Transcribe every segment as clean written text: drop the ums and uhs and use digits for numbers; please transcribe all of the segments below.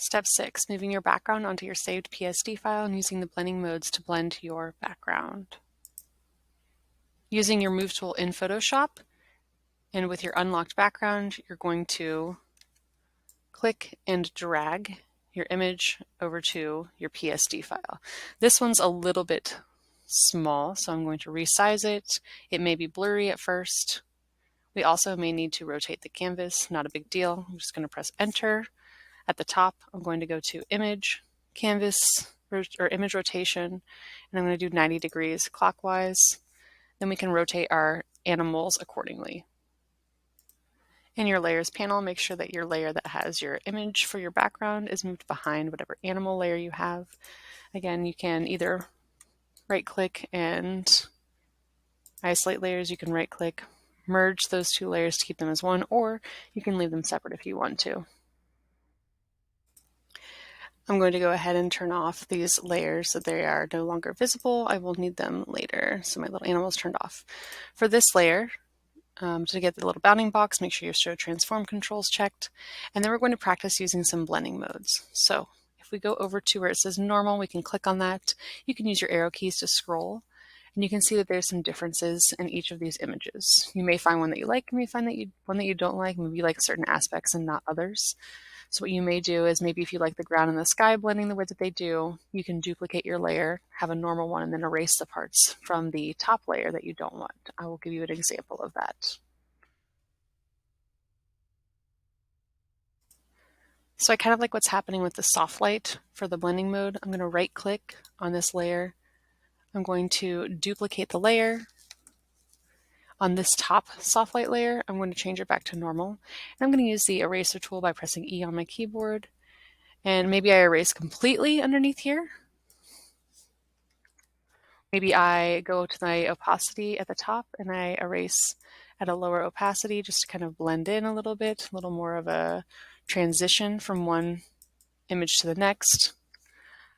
Step 6, moving your background onto your saved PSD file and using the blending modes to blend your background. Using your Move tool in Photoshop, and with your unlocked background, you're going to click and drag your image over to your PSD file. This one's a little bit small, so I'm going to resize it. It may be blurry at first. We also may need to rotate the canvas, not a big deal. I'm just going to press Enter. At the top, I'm going to go to Image, Canvas, or Image Rotation, and I'm going to do 90 degrees clockwise. Then we can rotate our animals accordingly. In your Layers panel, make sure that your layer that has your image for your background is moved behind whatever animal layer you have. Again, you can either right-click and isolate layers. You can right-click, merge those two layers to keep them as one, or you can leave them separate if you want to. I'm going to go ahead and turn off these layers so they are no longer visible. I will need them later, so my little animal is turned off. For this layer, to get the little bounding box, make sure your Show Transform controls checked, and then we're going to practice using some blending modes. So if we go over to where it says Normal, we can click on that. You can use your arrow keys to scroll, and you can see that there's some differences in each of these images. You may find one that you like, you may find that one that you don't like, maybe you like certain aspects and not others. So what you may do is maybe if you like the ground and the sky blending the way that they do, you can duplicate your layer, have a normal one, and then erase the parts from the top layer that you don't want. I will give you an example of that. So I kind of like what's happening with the soft light for the blending mode. I'm going to right click on this layer. I'm going to duplicate the layer. On this top soft light layer, I'm going to change it back to normal. And I'm going to use the eraser tool by pressing E on my keyboard. And maybe I erase completely underneath here. Maybe I go to my opacity at the top and I erase at a lower opacity just to kind of blend in a little bit, a little more of a transition from one image to the next.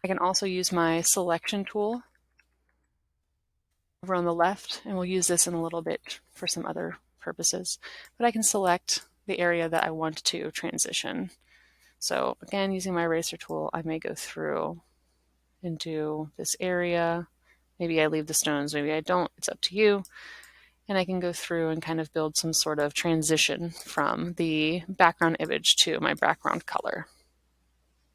I can also use my selection tool over on the left, and we'll use this in a little bit for some other purposes. But I can select the area that I want to transition. So again, using my eraser tool, I may go through and do this area. Maybe I leave the stones, maybe I don't, it's up to you. And I can go through and kind of build some sort of transition from the background image to my background color.